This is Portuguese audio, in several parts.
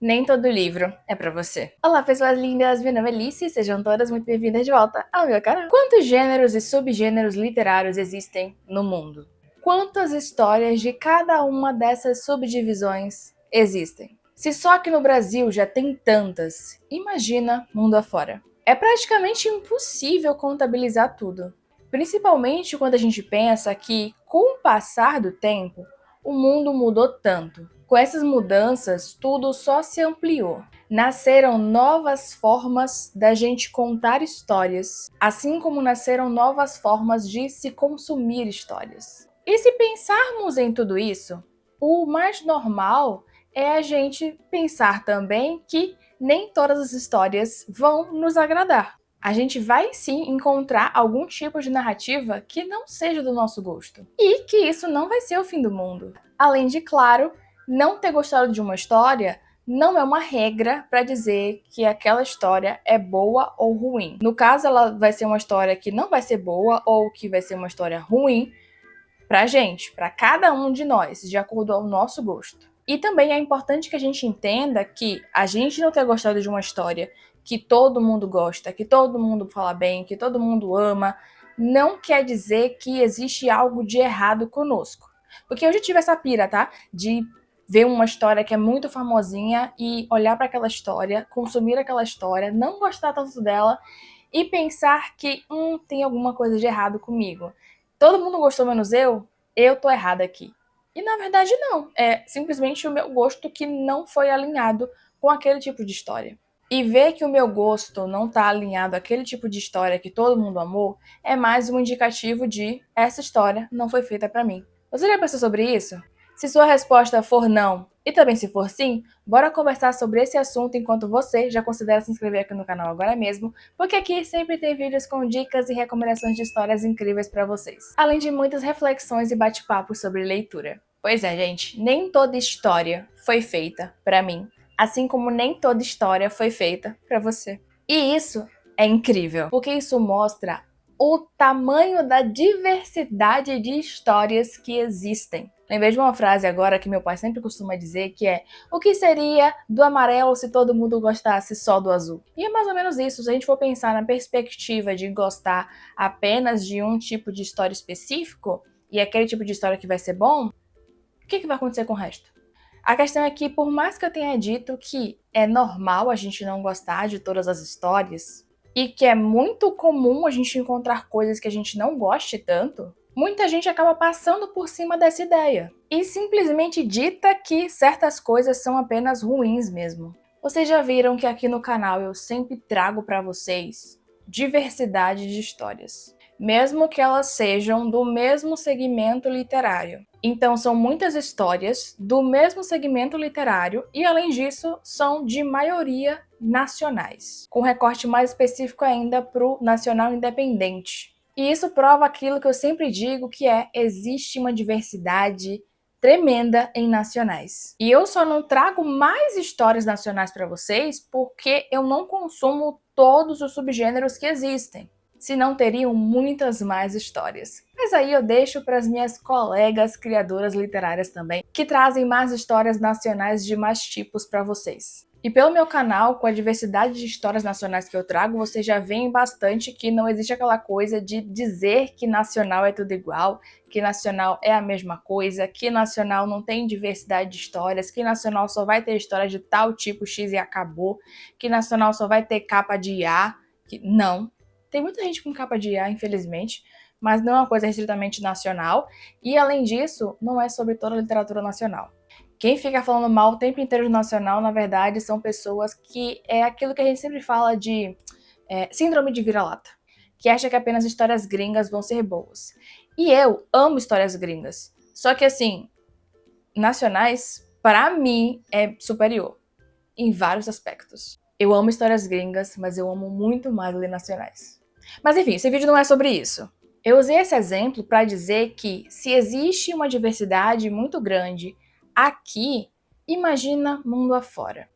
Nem todo livro é pra você. Olá, pessoas lindas, meu nome é Alice e sejam todas muito bem-vindas de volta ao meu canal. Quantos gêneros e subgêneros literários existem no mundo? Quantas histórias de cada uma dessas subdivisões existem? Se só aqui no Brasil já tem tantas, imagina mundo afora. É praticamente impossível contabilizar tudo. Principalmente quando a gente pensa que, com o passar do tempo, o mundo mudou tanto. Com essas mudanças, tudo só se ampliou. Nasceram novas formas da gente contar histórias, assim como nasceram novas formas de se consumir histórias. E se pensarmos em tudo isso, o mais normal é a gente pensar também que nem todas as histórias vão nos agradar. A gente vai sim encontrar algum tipo de narrativa que não seja do nosso gosto. E que isso não vai ser o fim do mundo. Além de, claro, não ter gostado de uma história não é uma regra para dizer que aquela história é boa ou ruim. No caso, ela vai ser uma história que não vai ser boa ou que vai ser uma história ruim pra gente, para cada um de nós, de acordo ao nosso gosto. E também é importante que a gente entenda que a gente não ter gostado de uma história que todo mundo gosta, que todo mundo fala bem, que todo mundo ama, não quer dizer que existe algo de errado conosco. Porque eu já tive essa pira, tá? De ver uma história que é muito famosinha e olhar para aquela história, consumir aquela história, não gostar tanto dela e pensar que tem alguma coisa de errado comigo. Todo mundo gostou menos eu tô errada aqui. E na verdade não, é simplesmente o meu gosto que não foi alinhado com aquele tipo de história. E ver que o meu gosto não tá alinhado àquele tipo de história que todo mundo amou é mais um indicativo de essa história não foi feita pra mim. Você já pensou sobre isso? Se sua resposta for não, e também se for sim, bora conversar sobre esse assunto enquanto você já considera se inscrever aqui no canal agora mesmo, porque aqui sempre tem vídeos com dicas e recomendações de histórias incríveis para vocês, além de muitas reflexões e bate-papos sobre leitura. Pois é, gente, nem toda história foi feita para mim, assim como nem toda história foi feita para você. E isso é incrível, porque isso mostra o tamanho da diversidade de histórias que existem. Lembrei de uma frase agora que meu pai sempre costuma dizer, que é: o que seria do amarelo se todo mundo gostasse só do azul? E é mais ou menos isso, se a gente for pensar na perspectiva de gostar apenas de um tipo de história específico, e aquele tipo de história que vai ser bom, o que vai acontecer com o resto? A questão é que, por mais que eu tenha dito que é normal a gente não gostar de todas as histórias, e que é muito comum a gente encontrar coisas que a gente não goste tanto, muita gente acaba passando por cima dessa ideia e simplesmente dita que certas coisas são apenas ruins mesmo. Vocês já viram que aqui no canal eu sempre trago para vocês diversidade de histórias, mesmo que elas sejam do mesmo segmento literário. Então são muitas histórias do mesmo segmento literário e, além disso, são de maioria nacionais, com recorte mais específico ainda para o nacional independente. E isso prova aquilo que eu sempre digo, que é: existe uma diversidade tremenda em nacionais. E eu só não trago mais histórias nacionais para vocês porque eu não consumo todos os subgêneros que existem, senão teriam muitas mais histórias. Mas aí eu deixo para as minhas colegas criadoras literárias também, que trazem mais histórias nacionais de mais tipos para vocês. E pelo meu canal, com a diversidade de histórias nacionais que eu trago, vocês já veem bastante que não existe aquela coisa de dizer que nacional é tudo igual, que nacional é a mesma coisa, que nacional não tem diversidade de histórias, que nacional só vai ter história de tal tipo X e acabou, que nacional só vai ter capa de IA. Não. Tem muita gente com capa de IA, infelizmente, mas não é uma coisa estritamente nacional, e além disso, não é sobre toda a literatura nacional. Quem fica falando mal o tempo inteiro do nacional, na verdade, são pessoas que é aquilo que a gente sempre fala de síndrome de vira-lata, que acha que apenas histórias gringas vão ser boas. E eu amo histórias gringas, só que assim, nacionais, para mim, é superior, em vários aspectos. Eu amo histórias gringas, mas eu amo muito mais ler nacionais. Mas enfim, esse vídeo não é sobre isso. Eu usei esse exemplo para dizer que, se existe uma diversidade muito grande aqui, imagina mundo afora.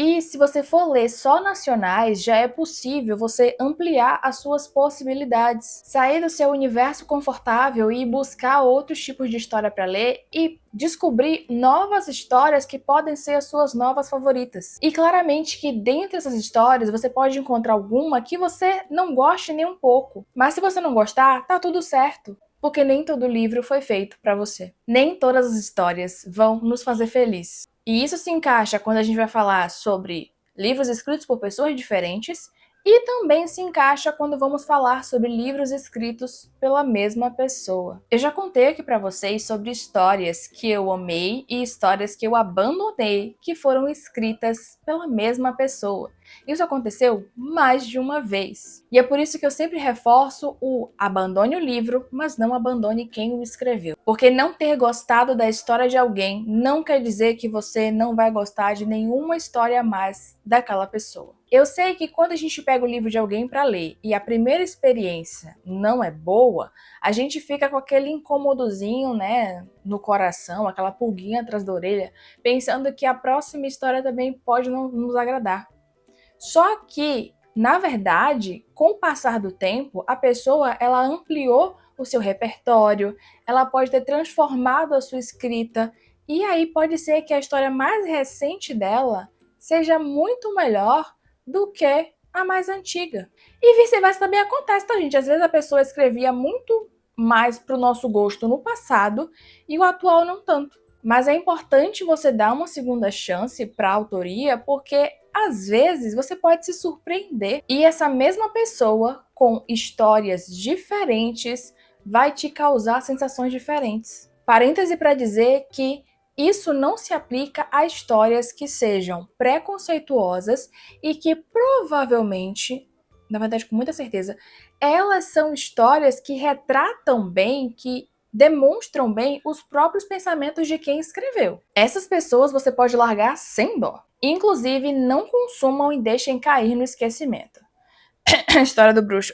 E se você for ler só nacionais, já é possível você ampliar as suas possibilidades, sair do seu universo confortável e buscar outros tipos de história para ler e descobrir novas histórias que podem ser as suas novas favoritas. E claramente que dentre essas histórias você pode encontrar alguma que você não goste nem um pouco. Mas se você não gostar, tá tudo certo. Porque nem todo livro foi feito para você. Nem todas as histórias vão nos fazer felizes. E isso se encaixa quando a gente vai falar sobre livros escritos por pessoas diferentes e também se encaixa quando vamos falar sobre livros escritos pela mesma pessoa. Eu já contei aqui para vocês sobre histórias que eu amei e histórias que eu abandonei que foram escritas pela mesma pessoa. Isso aconteceu mais de uma vez. E é por isso que eu sempre reforço o abandone o livro, mas não abandone quem o escreveu. Porque não ter gostado da história de alguém não quer dizer que você não vai gostar de nenhuma história a mais daquela pessoa. Eu sei que quando a gente pega o livro de alguém para ler e a primeira experiência não é boa, a gente fica com aquele incômodozinho, né, no coração, aquela pulguinha atrás da orelha, pensando que a próxima história também pode não nos agradar. Só que, na verdade, com o passar do tempo, a pessoa ela ampliou o seu repertório, ela pode ter transformado a sua escrita, e aí pode ser que a história mais recente dela seja muito melhor do que a mais antiga. E vice-versa também acontece, tá, gente? Às vezes a pessoa escrevia muito mais para o nosso gosto no passado e o atual não tanto. Mas é importante você dar uma segunda chance para a autoria, porque às vezes você pode se surpreender e essa mesma pessoa com histórias diferentes vai te causar sensações diferentes. Parêntese para dizer que isso não se aplica a histórias que sejam preconceituosas e que provavelmente, na verdade com muita certeza, elas são histórias que retratam bem, que demonstram bem os próprios pensamentos de quem escreveu. Essas pessoas você pode largar sem dó. Inclusive, não consumam e deixem cair no esquecimento. História do bruxo.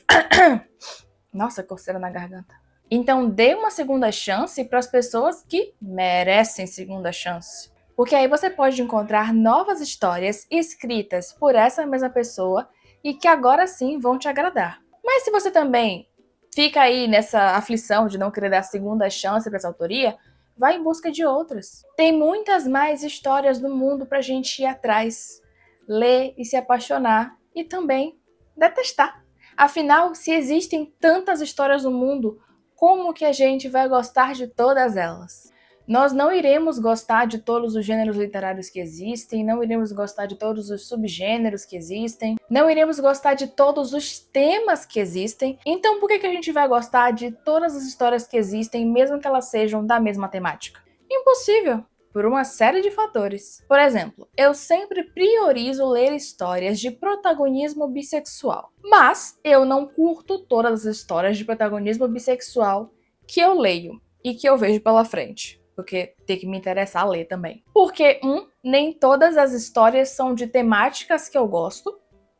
Nossa, coceira na garganta. Então, dê uma segunda chance para as pessoas que merecem segunda chance. Porque aí você pode encontrar novas histórias escritas por essa mesma pessoa e que agora sim vão te agradar. Mas se você também fica aí nessa aflição de não querer dar segunda chance para essa autoria, vai em busca de outras. Tem muitas mais histórias no mundo pra gente ir atrás, ler e se apaixonar e também detestar. Afinal, se existem tantas histórias no mundo, como que a gente vai gostar de todas elas? Nós não iremos gostar de todos os gêneros literários que existem, não iremos gostar de todos os subgêneros que existem, não iremos gostar de todos os temas que existem. Então por que a gente vai gostar de todas as histórias que existem, mesmo que elas sejam da mesma temática? Impossível! Por uma série de fatores. Por exemplo, eu sempre priorizo ler histórias de protagonismo bissexual, mas eu não curto todas as histórias de protagonismo bissexual que eu leio e que eu vejo pela frente. Porque tem que me interessar a ler também. Porque, nem todas as histórias são de temáticas que eu gosto.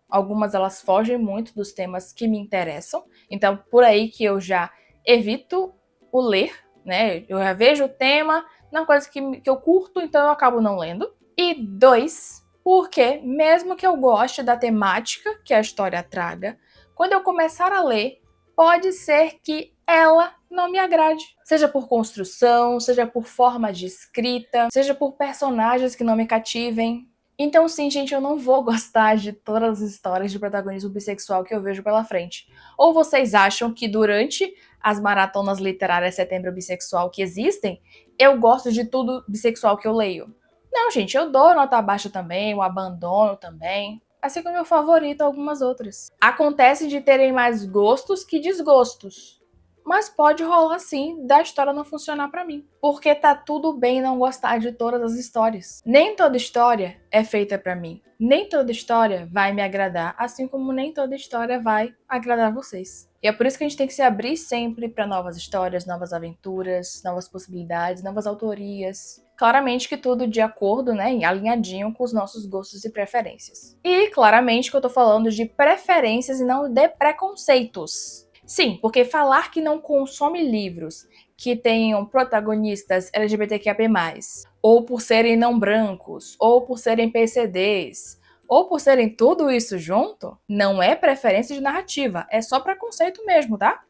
Algumas elas fogem muito dos temas que me interessam. Então, por aí que eu já evito o ler, né? Eu já vejo o tema, não é uma coisa que eu curto, então eu acabo não lendo. E 2, porque mesmo que eu goste da temática que a história traga, quando eu começar a ler, pode ser que ela não me agrade. Seja por construção, seja por forma de escrita, seja por personagens que não me cativem. Então sim, gente, eu não vou gostar de todas as histórias de protagonismo bissexual que eu vejo pela frente. Ou vocês acham que durante as maratonas literárias Setembro Bissexual que existem, eu gosto de tudo bissexual que eu leio? Não, gente, eu dou nota baixa também, eu abandono também. Assim como meu favorito, algumas outras. Acontece de terem mais gostos que desgostos. Mas pode rolar sim da história não funcionar pra mim. Porque tá tudo bem não gostar de todas as histórias. Nem toda história é feita pra mim. Nem toda história vai me agradar, assim como nem toda história vai agradar vocês. E é por isso que a gente tem que se abrir sempre para novas histórias, novas aventuras, novas possibilidades, novas autorias. Claramente que tudo de acordo, né, alinhadinho com os nossos gostos e preferências. E claramente que eu tô falando de preferências e não de preconceitos. Sim, porque falar que não consome livros que tenham protagonistas LGBTQIA+, ou por serem não brancos, ou por serem PCDs, ou por serem tudo isso junto, não é preferência de narrativa, é só preconceito mesmo, tá?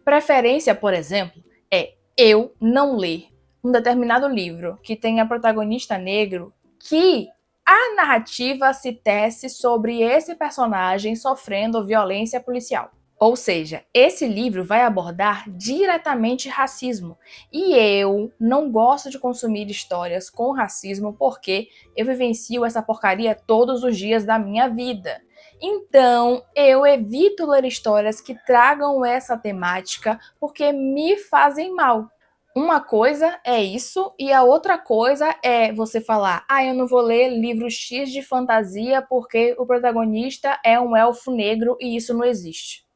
Preferência, por exemplo, é eu não ler um determinado livro que tenha protagonista negro que a narrativa se tece sobre esse personagem sofrendo violência policial. Ou seja, esse livro vai abordar diretamente racismo. E eu não gosto de consumir histórias com racismo porque eu vivencio essa porcaria todos os dias da minha vida. Então, eu evito ler histórias que tragam essa temática porque me fazem mal. Uma coisa é isso e a outra coisa é você falar: "Ah, eu não vou ler livro X de fantasia porque o protagonista é um elfo negro e isso não existe".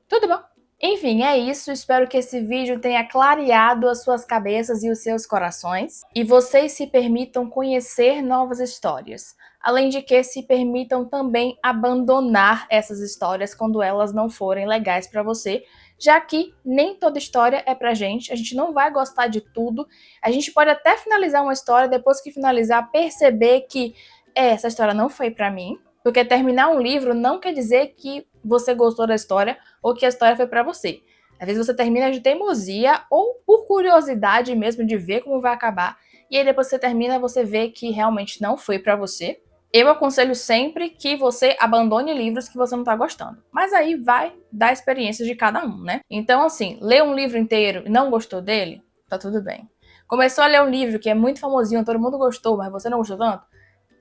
Tudo bom? Enfim, é isso. Espero que esse vídeo tenha clareado as suas cabeças e os seus corações e vocês se permitam conhecer novas histórias. Além de que se permitam também abandonar essas histórias quando elas não forem legais para você, já que nem toda história é pra gente, a gente não vai gostar de tudo. A gente pode até finalizar uma história, depois que finalizar, perceber que essa história não foi pra mim, porque terminar um livro não quer dizer que você gostou da história ou que a história foi pra você. Às vezes você termina de teimosia ou por curiosidade mesmo de ver como vai acabar, e aí depois que você termina, você vê que realmente não foi pra você. Eu aconselho sempre que você abandone livros que você não tá gostando. Mas aí vai da experiência de cada um, né? Então, assim, lê um livro inteiro e não gostou dele, tá tudo bem. Começou a ler um livro que é muito famosinho, todo mundo gostou, mas você não gostou tanto,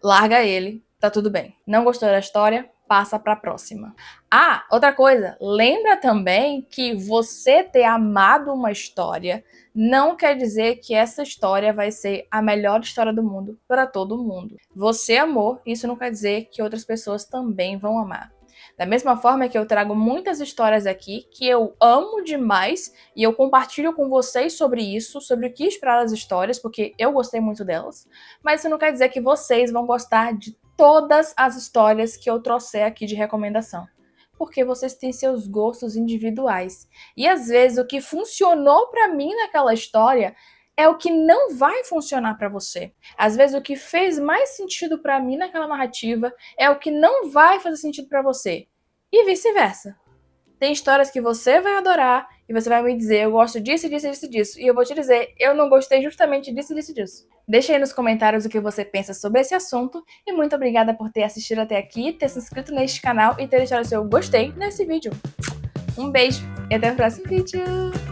larga ele, tá tudo bem. Não gostou da história? Passa pra próxima. Ah, outra coisa, lembra também que você ter amado uma história não quer dizer que essa história vai ser a melhor história do mundo para todo mundo. Você amou, isso não quer dizer que outras pessoas também vão amar. Da mesma forma que eu trago muitas histórias aqui que eu amo demais e eu compartilho com vocês sobre isso, sobre o que esperar das histórias, porque eu gostei muito delas, mas isso não quer dizer que vocês vão gostar de todas as histórias que eu trouxer aqui de recomendação, porque vocês têm seus gostos individuais. E às vezes o que funcionou pra mim naquela história é o que não vai funcionar pra você. Às vezes o que fez mais sentido pra mim naquela narrativa é o que não vai fazer sentido pra você. E vice-versa. Tem histórias que você vai adorar e você vai me dizer: eu gosto disso, disso, disso, disso. E eu vou te dizer: eu não gostei justamente disso, disso, disso. Deixa aí nos comentários o que você pensa sobre esse assunto. E muito obrigada por ter assistido até aqui, ter se inscrito neste canal e ter deixado o seu gostei nesse vídeo. Um beijo e até o próximo vídeo!